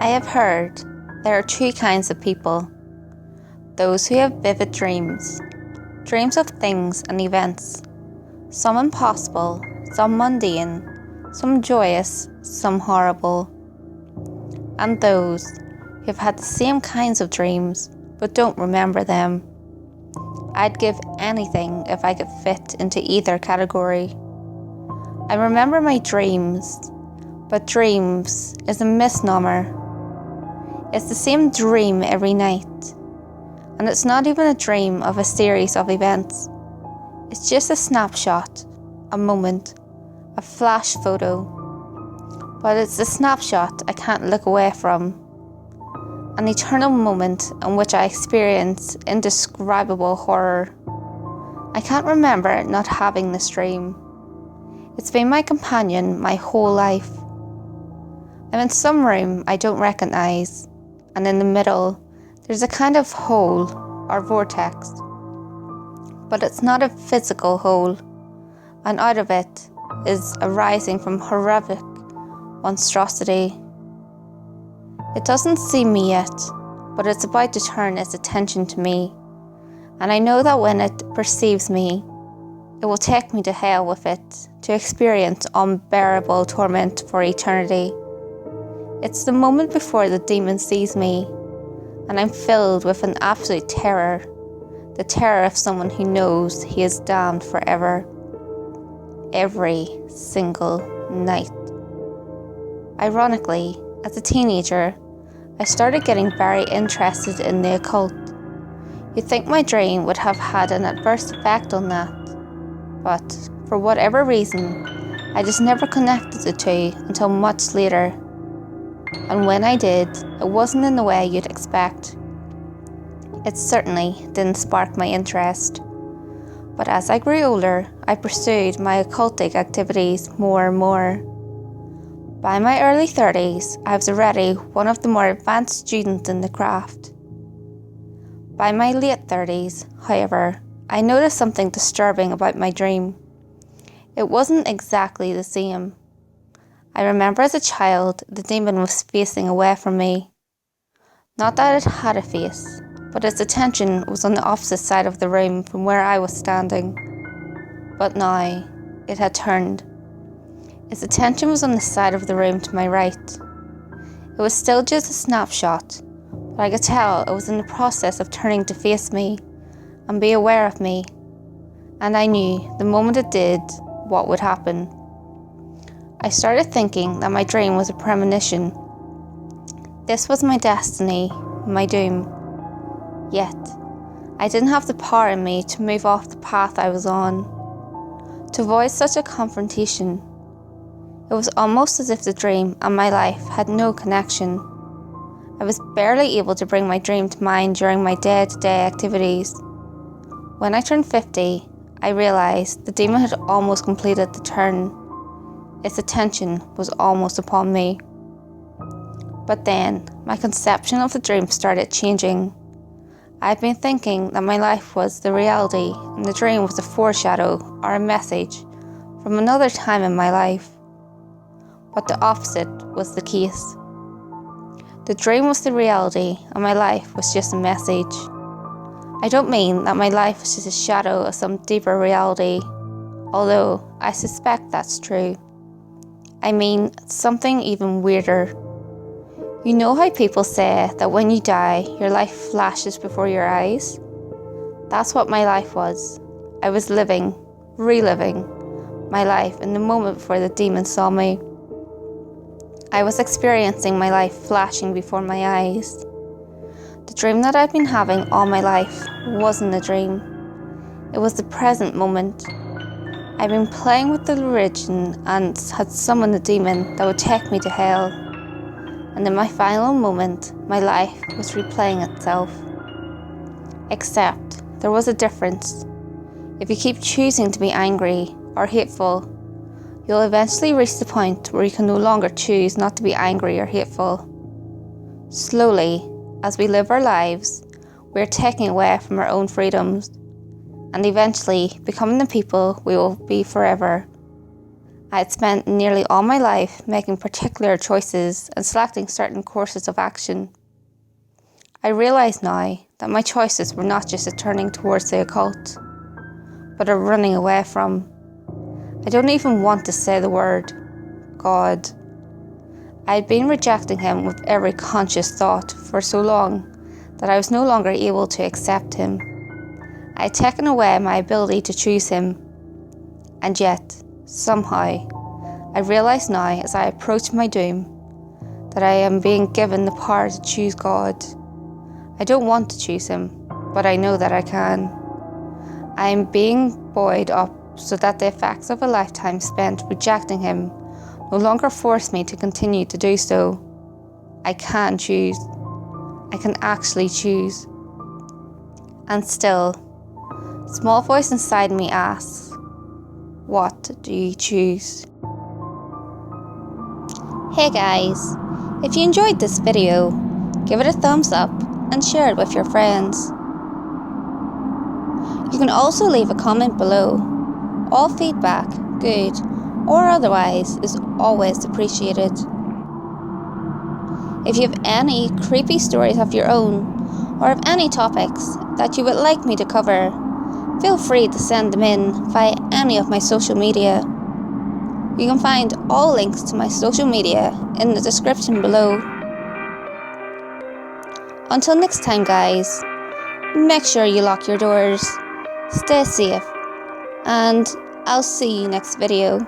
I have heard there are two kinds of people: those who have vivid dreams of things and events, some impossible, some mundane, some joyous, some horrible, and those who have had the same kinds of dreams but don't remember them. I'd give anything if I could fit into either category. I remember my dreams, but dreams is a misnomer. It's the same dream every night, and it's not even a dream of a series of events. It's just a snapshot, a moment, a flash photo. But it's a snapshot I can't look away from, an eternal moment in which I experience indescribable horror. I can't remember not having this dream. It's been my companion my whole life. I'm in some room I don't recognise, and in the middle there's a kind of hole or vortex. But it's not a physical hole, and out of it is arising from horrific monstrosity. It doesn't see me yet, but it's about to turn its attention to me, and I know that when it perceives me, it will take me to hell with it, to experience unbearable torment for eternity. It's the moment before the demon sees me, and I'm filled with an absolute terror, the terror of someone who knows he is damned forever. Every single night. Ironically, as a teenager, I started getting very interested in the occult. You'd think my dream would have had an adverse effect on that, but for whatever reason, I just never connected the two until much later. And when I did, it wasn't in the way you'd expect. It certainly didn't spark my interest. But as I grew older, I pursued my occultic activities more and more. By my early 30s, I was already one of the more advanced students in the craft. By my late 30s, however, I noticed something disturbing about my dream. It wasn't exactly the same. I remember as a child, the demon was facing away from me. Not that it had a face, but its attention was on the opposite side of the room from where I was standing. But now, it had turned. Its attention was on the side of the room to my right. It was still just a snapshot, but I could tell it was in the process of turning to face me and be aware of me. And I knew the moment it did, what would happen. I started thinking that my dream was a premonition. This was my destiny, my doom. Yet, I didn't have the power in me to move off the path I was on. To avoid such a confrontation, it was almost as if the dream and my life had no connection. I was barely able to bring my dream to mind during my day-to-day activities. When I turned 50, I realised the demon had almost completed the turn. Its attention was almost upon me. But then, my conception of the dream started changing. I had been thinking that my life was the reality and the dream was a foreshadow or a message from another time in my life. But the opposite was the case. The dream was the reality and my life was just a message. I don't mean that my life was just a shadow of some deeper reality, although I suspect that's true. I mean something even weirder. You know how people say that when you die, your life flashes before your eyes? That's what my life was. I was living, reliving my life in the moment before the demon saw me. I was experiencing my life flashing before my eyes. The dream that I'd been having all my life wasn't a dream. It was the present moment. I'd been playing with the religion and had summoned a demon that would take me to hell. And in my final moment, my life was replaying itself. Except, there was a difference. If you keep choosing to be angry or hateful, you'll eventually reach the point where you can no longer choose not to be angry or hateful. Slowly, as we live our lives, we are taking away from our own freedoms, and eventually becoming the people we will be forever. I had spent nearly all my life making particular choices and selecting certain courses of action. I realise now that my choices were not just a turning towards the occult, but a running away from. I don't even want to say the word God. I had been rejecting him with every conscious thought for so long that I was no longer able to accept him. I had taken away my ability to choose him, and yet, somehow, I realise now as I approach my doom that I am being given the power to choose God. I don't want to choose him, but I know that I can. I am being buoyed up so that the effects of a lifetime spent rejecting him no longer force me to continue to do so. I can choose. I can actually choose. And still, a small voice inside me asks, what do you choose? Hey guys, if you enjoyed this video, give it a thumbs up and share it with your friends. You can also leave a comment below. All feedback, good or otherwise, is always appreciated. If you have any creepy stories of your own, or have any topics that you would like me to cover, feel free to send them in via any of my social media. You can find all links to my social media in the description below. Until next time guys, make sure you lock your doors, stay safe, and I'll see you next video.